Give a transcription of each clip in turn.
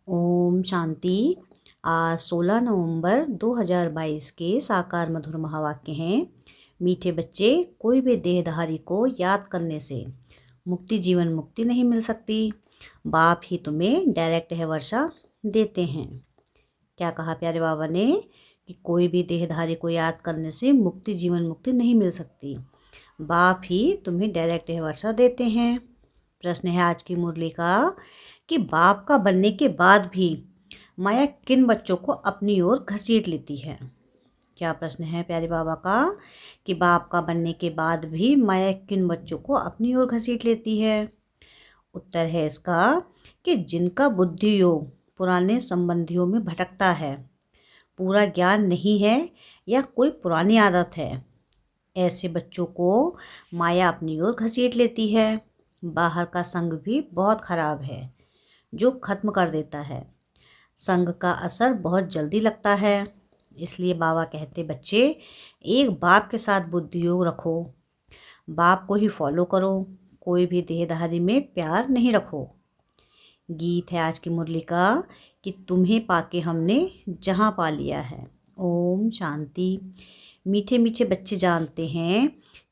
ओम शांति। आज 16 नवंबर 2022 के साकार मधुर महावाक्य हैं। मीठे बच्चे, कोई भी देहधारी को याद करने से मुक्ति जीवन मुक्ति नहीं मिल सकती। बाप ही तुम्हें डायरेक्ट है वर्षा देते हैं। क्या कहा प्यारे बाबा ने कि कोई भी देहधारी को याद करने से मुक्ति जीवन मुक्ति नहीं मिल सकती। बाप ही तुम्हें डायरेक्ट है वर्षा देते हैं। प्रश्न है आज की मुरली का कि बाप का बनने के बाद भी माया किन बच्चों को अपनी ओर घसीट लेती है। क्या प्रश्न है प्यारे बाबा का कि बाप का बनने के बाद भी माया किन बच्चों को अपनी ओर घसीट लेती है। उत्तर है इसका कि जिनका बुद्धि योग पुराने संबंधियों में भटकता है, पूरा ज्ञान नहीं है या कोई पुरानी आदत है, ऐसे बच्चों को माया अपनी ओर घसीट लेती है। बाहर का संग भी बहुत खराब है जो खत्म कर देता है। संग का असर बहुत जल्दी लगता है। इसलिए बाबा कहते बच्चे एक बाप के साथ बुद्धि योग रखो, बाप को ही फॉलो करो, कोई भी देहधारी में प्यार नहीं रखो। गीत है आज की मुरली का कि तुम्हें पाके हमने जहाँ पा लिया है। ओम शांति। मीठे मीठे बच्चे जानते हैं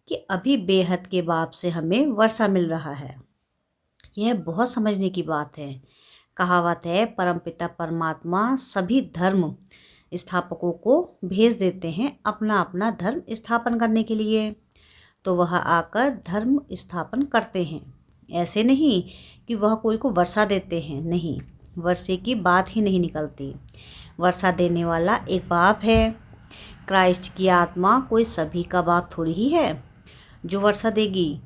कि अभी बेहद के बाप से हमें वर्षा मिल रहा है। यह बहुत समझने की बात है। कहावत है परमपिता परमात्मा सभी धर्म स्थापकों को भेज देते हैं अपना अपना धर्म स्थापन करने के लिए, तो वह आकर धर्म स्थापन करते हैं। ऐसे नहीं कि वह कोई को वर्षा देते हैं, नहीं, वर्षे की बात ही नहीं निकलती। वर्षा देने वाला एक बाप है। क्राइस्ट की आत्मा कोई सभी का बाप थोड़ी ही है जो वर्षा देगी।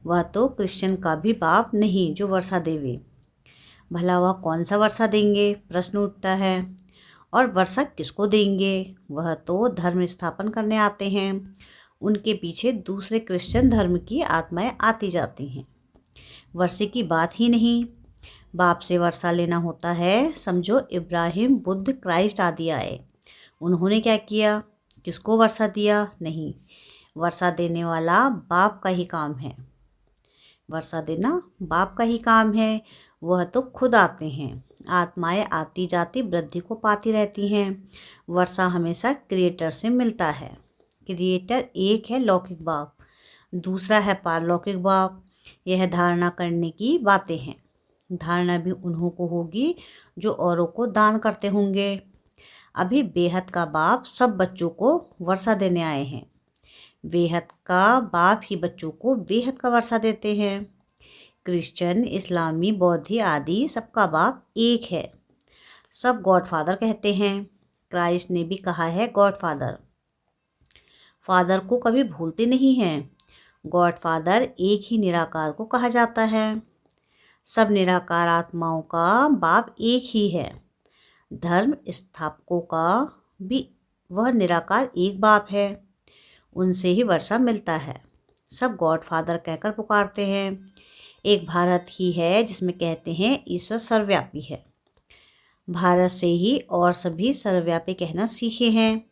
वह तो क्रिश्चियन का भी बाप नहीं जो वर्षा देवे। भला वह कौन सा वर्षा देंगे, प्रश्न उठता है। और वर्षा किसको देंगे? वह तो धर्म स्थापन करने आते हैं। उनके पीछे दूसरे क्रिश्चियन धर्म की आत्माएं आती जाती हैं। वर्षे की बात ही नहीं। बाप से वर्षा लेना होता है। समझो इब्राहिम, बुद्ध, क्राइस्ट आदि आए, उन्होंने क्या किया? किसको वर्षा दिया? नहीं, वर्षा देने वाला बाप का ही काम है। वर्षा देना बाप का ही काम है। वह तो खुद आते हैं। आत्माएं आती जाती वृद्धि को पाती रहती हैं। वर्षा हमेशा क्रिएटर से मिलता है। क्रिएटर एक है लौकिक बाप, दूसरा है पारलौकिक बाप। यह धारणा करने की बातें हैं। धारणा भी उन्हों को होगी जो औरों को दान करते होंगे। अभी बेहद का बाप सब बच्चों को वर्षा देने आए हैं। बेहद का बाप ही बच्चों को बेहद का वर्षा देते हैं। क्रिश्चियन, इस्लामी, बौद्धी आदि सबका बाप एक है। सब गॉड फादर कहते हैं। क्राइस्ट ने भी कहा है गॉड फादर। फादर को कभी भूलते नहीं हैं। गॉड फादर एक ही निराकार को कहा जाता है। सब निराकार आत्माओं का बाप एक ही है। धर्म स्थापकों का भी वह निराकार एक बाप है। उनसे ही वर्षा मिलता है। सब गॉड फादर कहकर पुकारते हैं। एक भारत ही है जिसमें कहते हैं ईश्वर सर्वव्यापी है। भारत से ही और सभी सर्वव्यापी कहना सीखे हैं।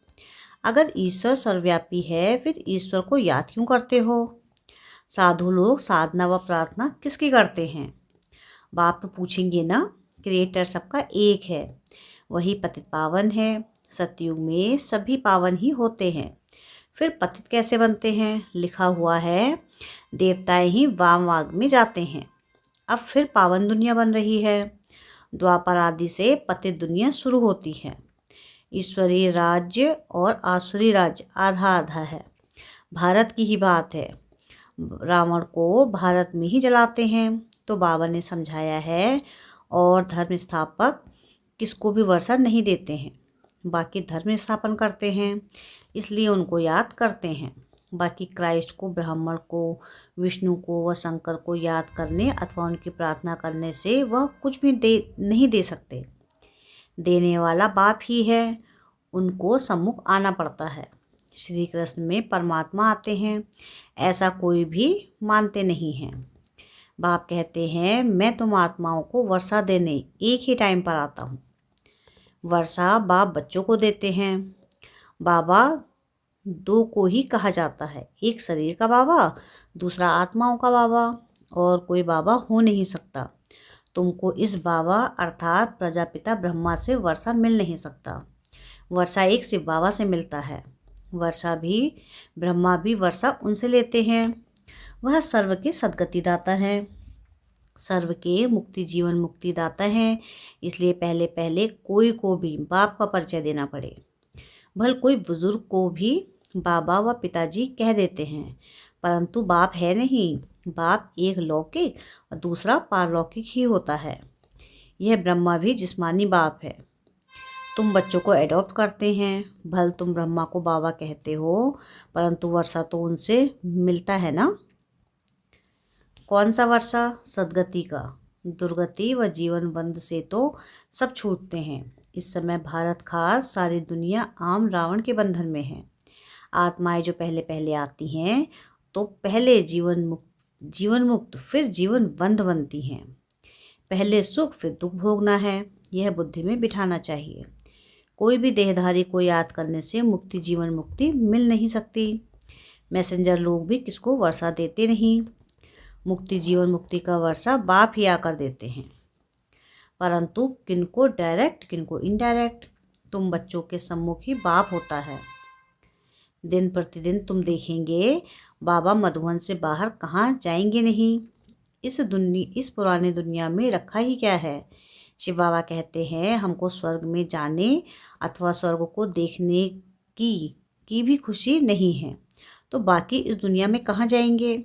अगर ईश्वर सर्वव्यापी है फिर ईश्वर को याद क्यों करते हो? साधु लोग साधना व प्रार्थना किसकी करते हैं? बाप तो पूछेंगे ना। क्रिएटर सबका एक है, वही पतित पावन है। सतयुग में सभी पावन ही होते हैं, फिर पतित कैसे बनते हैं? लिखा हुआ है देवताएं ही वाम वाग में जाते हैं। अब फिर पावन दुनिया बन रही है। द्वापर आदि से पतित दुनिया शुरू होती है। ईश्वरीय राज्य और आसुरी राज्य आधा आधा है। भारत की ही बात है। रावण को भारत में ही जलाते हैं। तो बाबा ने समझाया है और धर्म स्थापक किसको भी वर्षा नहीं देते हैं, बाकी धर्म स्थापन करते हैं, इसलिए उनको याद करते हैं। बाकी क्राइस्ट को, ब्राह्मण को, विष्णु को व शंकर को याद करने अथवा उनकी प्रार्थना करने से वह कुछ भी नहीं दे सकते। देने वाला बाप ही है। उनको सम्मुख आना पड़ता है। श्री कृष्ण में परमात्मा आते हैं, ऐसा कोई भी मानते नहीं हैं। बाप कहते हैं मैं तुम आत्माओं को वर्षा देने एक ही टाइम पर आता हूँ। वर्षा बाप बच्चों को देते हैं। बाबा दो को ही कहा जाता है, एक शरीर का बाबा, दूसरा आत्माओं का बाबा, और कोई बाबा हो नहीं सकता। तुमको इस बाबा अर्थात प्रजापिता ब्रह्मा से वर्षा मिल नहीं सकता। वर्षा एक शिव बाबा से मिलता है। वर्षा भी ब्रह्मा भी वर्षा उनसे लेते हैं। वह सर्व के सद्गति दाता हैं, सर्व के मुक्ति जीवन मुक्ति दाता हैं। इसलिए पहले पहले कोई को भी बाप का परिचय देना पड़े। भल कोई बुजुर्ग को भी बाबा व पिताजी कह देते हैं, परंतु बाप है नहीं। बाप एक लौकिक और दूसरा पारलौकिक ही होता है। यह ब्रह्मा भी जिस्मानी बाप है। तुम बच्चों को एडॉप्ट करते हैं। भल तुम ब्रह्मा को बाबा कहते हो, परंतु वर्षा तो उनसे मिलता है ना। कौन सा वर्षा? सदगति का। दुर्गति व जीवन बंध से तो सब छूटते हैं। इस समय भारत खास सारी दुनिया आम रावण के बंधन में है। आत्माएं जो पहले पहले आती हैं तो पहले जीवन मुक्त फिर जीवन बंध बनती हैं। पहले सुख फिर दुख भोगना है, यह बुद्धि में बिठाना चाहिए। कोई भी देहधारी को याद करने से मुक्ति जीवन मुक्ति मिल नहीं सकती। मैसेंजर लोग भी किसको वर्षा देते नहीं। मुक्ति जीवन मुक्ति का वर्षा बाप ही आकर देते हैं, परंतु किनको डायरेक्ट किनको इनडायरेक्ट। तुम बच्चों के सम्मुख ही बाप होता है। दिन प्रतिदिन तुम देखेंगे बाबा मधुवन से बाहर कहाँ जाएंगे नहीं। इस पुराने दुनिया में रखा ही क्या है। शिव बाबा कहते हैं हमको स्वर्ग में जाने अथवा स्वर्ग को देखने की भी खुशी नहीं है, तो बाकी इस दुनिया में कहाँ जाएंगे।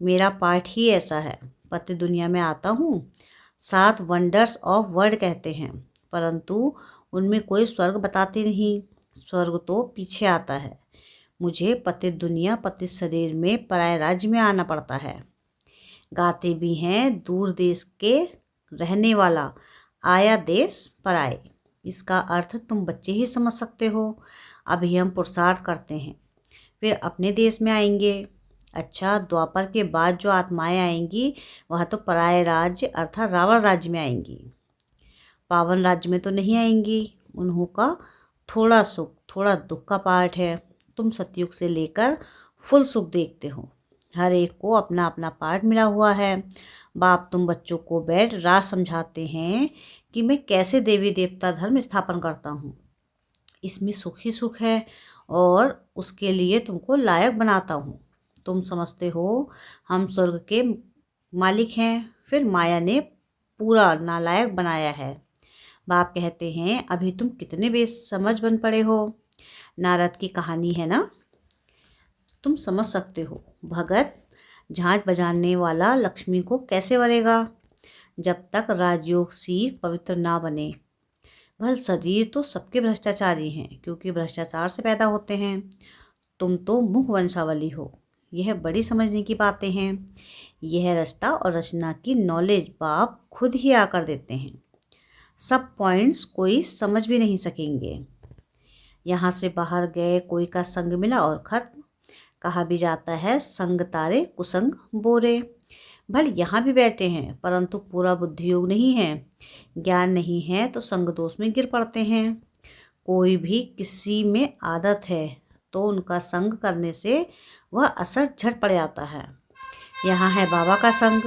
मेरा पाठ ही ऐसा है। पति दुनिया में आता हूँ, 7 वंडर्स ऑफ वर्ल्ड कहते हैं, परंतु उनमें कोई स्वर्ग बताते नहीं। स्वर्ग तो पीछे आता है। मुझे पति दुनिया पति शरीर में पराये राज्य में आना पड़ता है। गाते भी हैं दूर देश के रहने वाला, आया देश पराए। इसका अर्थ तुम बच्चे ही समझ सकते हो। अभी हम पुरुषार्थ करते हैं, फिर अपने देश में आएंगे। अच्छा, द्वापर के बाद जो आत्माएं आएंगी वह तो पराये राज्य अर्थात रावण राज्य में आएंगी, पावन राज्य में तो नहीं आएंगी। उन्हों का थोड़ा सुख थोड़ा दुख का पार्ट है। तुम सतयुग से लेकर फुल सुख देखते हो। हर एक को अपना अपना पार्ट मिला हुआ है। बाप तुम बच्चों को बैठ रात समझाते हैं कि मैं कैसे देवी देवता धर्म स्थापन करता हूँ। इसमें सुख ही सुख है और उसके लिए तुमको लायक बनाता हूँ। तुम समझते हो हम स्वर्ग के मालिक हैं, फिर माया ने पूरा नालायक बनाया है। बाप कहते हैं अभी तुम कितने बेसमझ बन पड़े हो। नारद की कहानी है ना, तुम समझ सकते हो। भगत झांझ बजाने वाला लक्ष्मी को कैसे वरेगा जब तक राजयोग सीख पवित्र ना बने। भल शरीर तो सबके भ्रष्टाचारी हैं, क्योंकि भ्रष्टाचार से पैदा होते हैं। तुम तो मुख वंशावली हो। यह बड़ी समझने की बातें हैं। यह रचना और रचना की नॉलेज बाप खुद ही आकर देते हैं। सब पॉइंट्स कोई समझ भी नहीं सकेंगे। यहाँ से बाहर गए कोई का संग मिला और खत्म। कहा भी जाता है संग तारे कुसंग बोरे। भल यहाँ भी बैठे हैं, परंतु पूरा बुद्धि योग नहीं है, ज्ञान नहीं है, तो संग दोष में गिर पड़ते हैं। कोई भी किसी में आदत है तो उनका संग करने से वह असर झट पड़ जाता है। यहाँ है बाबा का संग,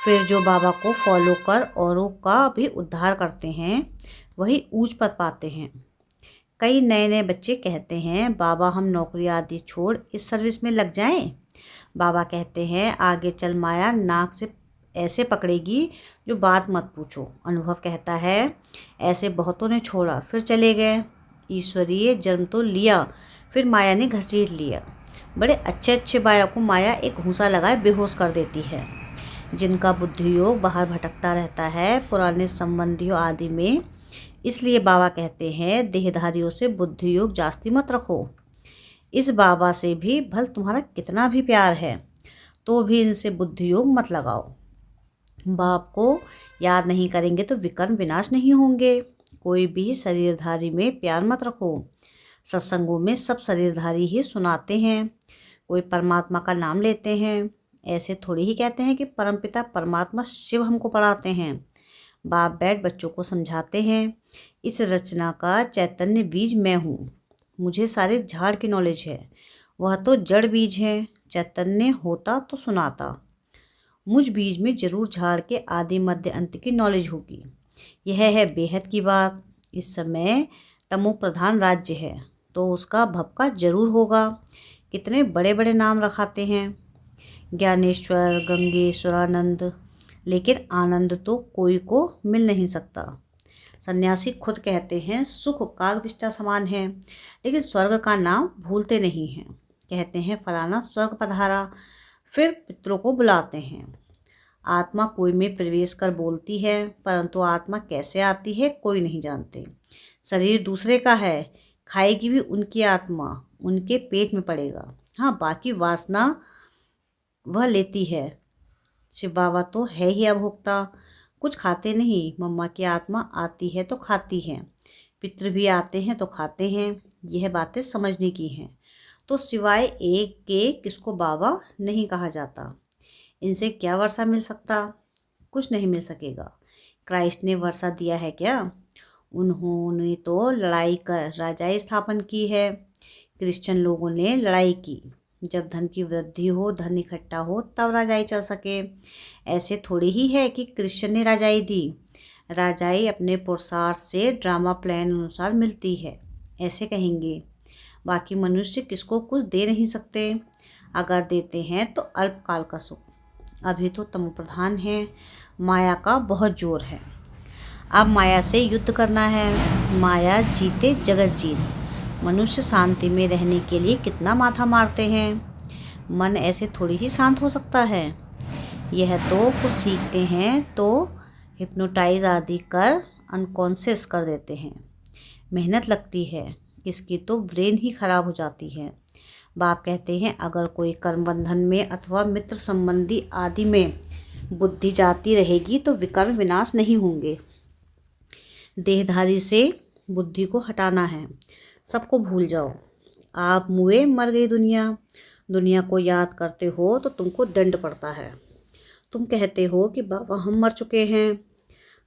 फिर जो बाबा को फॉलो कर औरों का भी उद्धार करते हैं वही ऊंच पद पाते हैं। कई नए नए बच्चे कहते हैं बाबा हम नौकरी आदि छोड़ इस सर्विस में लग जाएं। बाबा कहते हैं आगे चल माया नाक से ऐसे पकड़ेगी जो बात मत पूछो। अनुभव कहता है ऐसे बहुतों ने छोड़ा फिर चले गए। ईश्वरीय जन्म तो लिया, फिर माया ने घसीट लिया। बड़े अच्छे अच्छे बाया को माया एक घूंसा लगाए बेहोश कर देती है। जिनका बुद्धि योग बाहर भटकता रहता है पुराने संबंधियों आदि में। इसलिए बाबा कहते हैं देहधारियों से बुद्धि योग जास्ती मत रखो। इस बाबा से भी भल तुम्हारा कितना भी प्यार है तो भी इनसे बुद्धि योग मत लगाओ। बाप को याद नहीं करेंगे तो विकर्म विनाश नहीं होंगे। कोई भी शरीरधारी में प्यार मत रखो। सत्संगों में सब शरीरधारी ही सुनाते हैं, कोई परमात्मा का नाम लेते हैं। ऐसे थोड़ी ही कहते हैं कि परमपिता परमात्मा शिव हमको पढ़ाते हैं। बाप बैठ बच्चों को समझाते हैं इस रचना का चैतन्य बीज मैं हूँ। मुझे सारे झाड़ की नॉलेज है, वह तो जड़ बीज है। चैतन्य होता तो सुनाता। मुझ बीज में जरूर झाड़ के आदि मध्य अंत की नॉलेज होगी। यह है बेहद की बात। इस समय तमो प्रधान राज्य है तो उसका भपका जरूर होगा। कितने बड़े बड़े नाम रखाते हैं, ज्ञानेश्वर, गंगेश्वरानंद, लेकिन आनंद तो कोई को मिल नहीं सकता। सन्यासी खुद कहते हैं सुख कागविष्टा समान है, लेकिन स्वर्ग का नाम भूलते नहीं हैं। कहते हैं फलाना स्वर्ग पधारा, फिर पितरों को बुलाते हैं। आत्मा कोई में प्रवेश कर बोलती है, परंतु आत्मा कैसे आती है कोई नहीं जानते। शरीर दूसरे का है, खाएगी भी उनकी आत्मा, उनके पेट में पड़ेगा। हाँ, बाकी वासना वह लेती है। शिव बाबा तो है ही अभोक्ता, कुछ खाते नहीं। मम्मा की आत्मा आती है तो खाती है, पितृ भी आते हैं तो खाते हैं। यह बातें समझने की हैं। तो सिवाय एक के किसको बाबा नहीं कहा जाता। इनसे क्या वर्षा मिल सकता? कुछ नहीं मिल सकेगा। क्राइस्ट ने वर्षा दिया है क्या? उन्होंने तो लड़ाई कर राजाई स्थापन की है। क्रिश्चियन लोगों ने लड़ाई की। जब धन की वृद्धि हो, धन इकट्ठा हो, तब राजाई चल सके। ऐसे थोड़ी ही है कि क्रिश्चियन ने राजाई दी। राजाई अपने पुरुषार्थ से ड्रामा प्लान अनुसार मिलती है, ऐसे कहेंगे। बाकी मनुष्य किसको कुछ दे नहीं सकते। अगर देते हैं तो अल्पकाल का सुख। अभी तो तमो प्रधान है, माया का बहुत जोर है। अब माया से युद्ध करना है। माया जीते जगत जीत। मनुष्य शांति में रहने के लिए कितना माथा मारते हैं। मन ऐसे थोड़ी ही शांत हो सकता है। यह तो कुछ सीखते हैं तो हिप्नोटाइज आदि कर अनकॉन्शियस कर देते हैं। मेहनत लगती है, किसकी तो ब्रेन ही खराब हो जाती है। बाप कहते हैं अगर कोई कर्म बंधन में अथवा मित्र संबंधी आदि में बुद्धि जाती रहेगी तो विकर्म विनाश नहीं होंगे। देहधारी से बुद्धि को हटाना है। सबको भूल जाओ। आप मुए मर गई दुनिया। दुनिया को याद करते हो तो तुमको दंड पड़ता है। तुम कहते हो कि बाबा हम मर चुके हैं,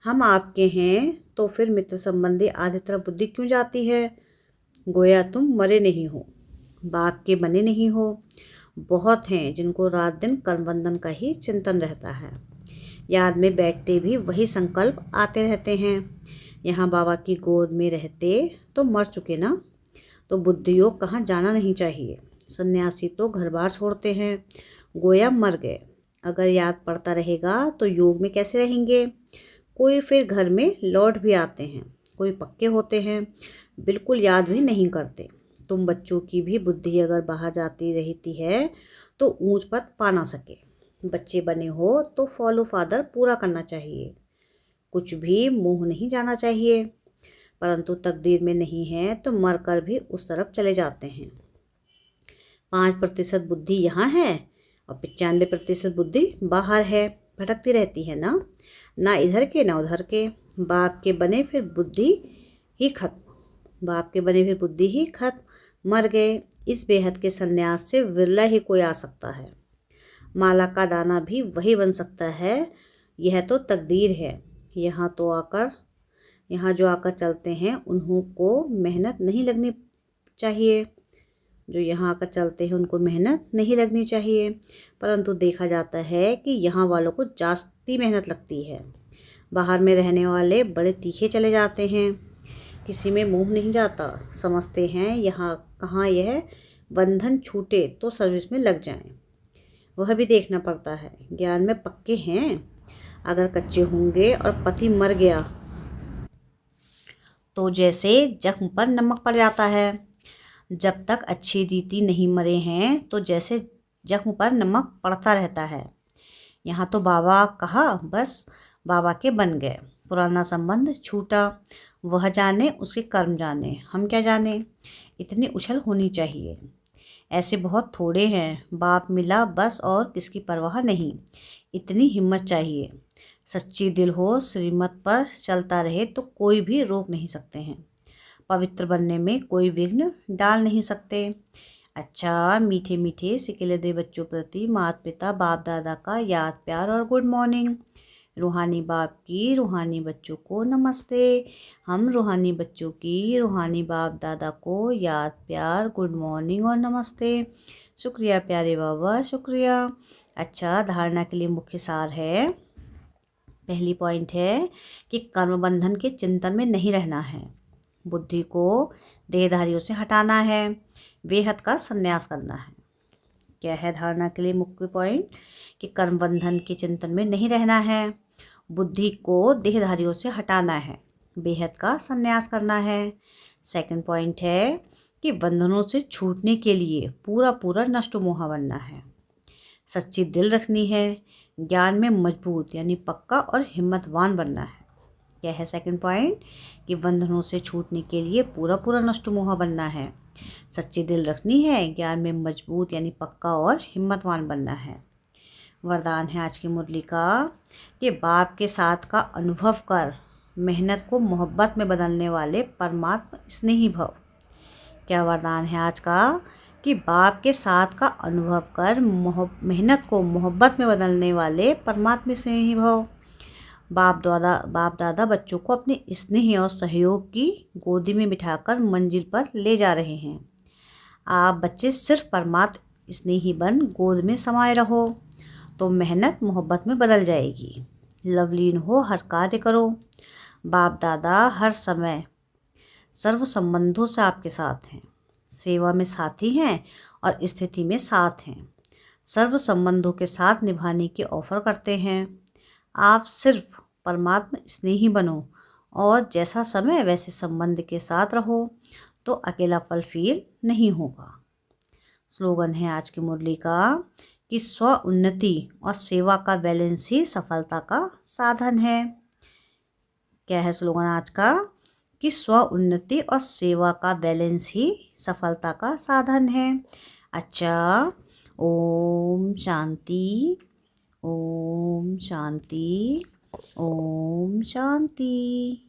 हम आपके हैं, तो फिर मित्र संबंधी आदि तरफ बुद्धि क्यों जाती है? गोया तुम मरे नहीं हो, बाप के बने नहीं हो। बहुत हैं जिनको रात दिन कर्मबंधन का ही चिंतन रहता है। याद में बैठते भी वही संकल्प आते रहते हैं। यहाँ बाबा की गोद में रहते तो मर चुके ना, तो बुद्धि योग कहाँ जाना नहीं चाहिए। सन्यासी तो घर बार छोड़ते हैं, गोया मर गए। अगर याद पड़ता रहेगा तो योग में कैसे रहेंगे। कोई फिर घर में लौट भी आते हैं, कोई पक्के होते हैं, बिल्कुल याद भी नहीं करते। तुम बच्चों की भी बुद्धि अगर बाहर जाती रहती है तो ऊंच पद पा ना सके। बच्चे बने हो तो फॉलो फादर पूरा करना चाहिए, कुछ भी मुंह नहीं जाना चाहिए। परंतु तकदीर में नहीं है तो मरकर भी उस तरफ चले जाते हैं। 5% बुद्धि यहाँ है और 95% बुद्धि बाहर है, भटकती रहती है ना, ना इधर के ना उधर के। बाप के बने फिर बुद्धि ही खत्म, बाप के बने फिर बुद्धि ही खत्म। मर गए। इस बेहद के सन्यास से विरला ही कोई आ सकता है। माला का दाना भी वही बन सकता है। यह तो तकदीर है। यहाँ जो आकर चलते हैं उन्हों को मेहनत नहीं लगनी चाहिए। जो यहाँ आकर चलते हैं उनको मेहनत नहीं लगनी चाहिए, परंतु देखा जाता है कि यहाँ वालों को जास्ती मेहनत लगती है। बाहर में रहने वाले बड़े तीखे चले जाते हैं, किसी में मुंह नहीं जाता। समझते हैं यहाँ कहाँ यह बंधन छूटे तो सर्विस में लग जाएं। वह भी देखना पड़ता है। ज्ञान में पक्के हैं। अगर कच्चे होंगे और पति मर गया तो जैसे जख्म पर नमक पड़ जाता है। जब तक अच्छी रीति नहीं मरे हैं तो जैसे जख्म पर नमक पड़ता रहता है। यहाँ तो बाबा कहा बस बाबा के बन गए, पुराना संबंध छूटा। वह जाने, उसके कर्म जाने, हम क्या जाने। इतनी उछल होनी चाहिए। ऐसे बहुत थोड़े हैं। बाप मिला बस और किसकी परवाह नहीं। इतनी हिम्मत चाहिए। सच्ची दिल हो, श्रीमत पर चलता रहे तो कोई भी रोक नहीं सकते हैं। पवित्र बनने में कोई विघ्न डाल नहीं सकते। अच्छा, मीठे मीठे सिकिले दे बच्चों प्रति माता पिता बाप दादा का याद प्यार और गुड मॉर्निंग। रूहानी बाप की रूहानी बच्चों को नमस्ते। हम रूहानी बच्चों की रूहानी बाप दादा को याद प्यार गुड मॉर्निंग और नमस्ते। शुक्रिया प्यारे बाबा, शुक्रिया। अच्छा, धारणा के लिए मुख्य सार है। पहली पॉइंट है कि कर्म बंधन के चिंतन में नहीं रहना है, बुद्धि को देहधारियों से हटाना है, वेहद का संन्यास करना है। क्या है धारणा के लिए मुख्य पॉइंट? कि कर्म बंधन के चिंतन में नहीं रहना है, बुद्धि को देहधारियों से हटाना है, बेहद का संन्यास करना है। सेकंड पॉइंट है कि बंधनों से छूटने के लिए पूरा पूरा नष्ट मोहा बनना है, सच्ची दिल रखनी है, ज्ञान में मजबूत यानी पक्का और हिम्मतवान बनना है। क्या है सेकंड पॉइंट? कि बंधनों से छूटने के लिए पूरा पूरा नष्ट मोहा बनना है, सच्ची दिल रखनी है, ज्ञान में मजबूत यानी पक्का और हिम्मतवान बनना है। वरदान है आज की मुरली का कि बाप के साथ का अनुभव कर मेहनत को मोहब्बत में बदलने वाले परमात्मा स्नेही भव। क्या वरदान है आज का? कि बाप के साथ का अनुभव कर मेहनत को मोहब्बत में बदलने वाले परमात्मा स्नेही भव। बाप दादा बच्चों को अपने स्नेह और सहयोग की गोदी में बिठाकर मंजिल पर ले जा रहे हैं। आप बच्चे सिर्फ परमात्मा स्नेही बन गोद में समाये रहो तो मेहनत मोहब्बत में बदल जाएगी। लवलीन हो हर कार्य करो, बाप दादा हर समय सर्व संबंधों से आपके साथ हैं, सेवा में साथी हैं और स्थिति में साथ हैं, सर्व संबंधों के साथ निभाने की ऑफर करते हैं। आप सिर्फ परमात्मा स्नेही बनो और जैसा समय वैसे संबंध के साथ रहो तो अकेलापन फील नहीं होगा। स्लोगन है आज की मुरली का कि स्व उन्नति और सेवा का बैलेंस ही सफलता का साधन है। क्या है स्लोगन आज का? कि स्व उन्नति और सेवा का बैलेंस ही सफलता का साधन है। अच्छा, ओम शांति, ओम शांति, ओम शांति।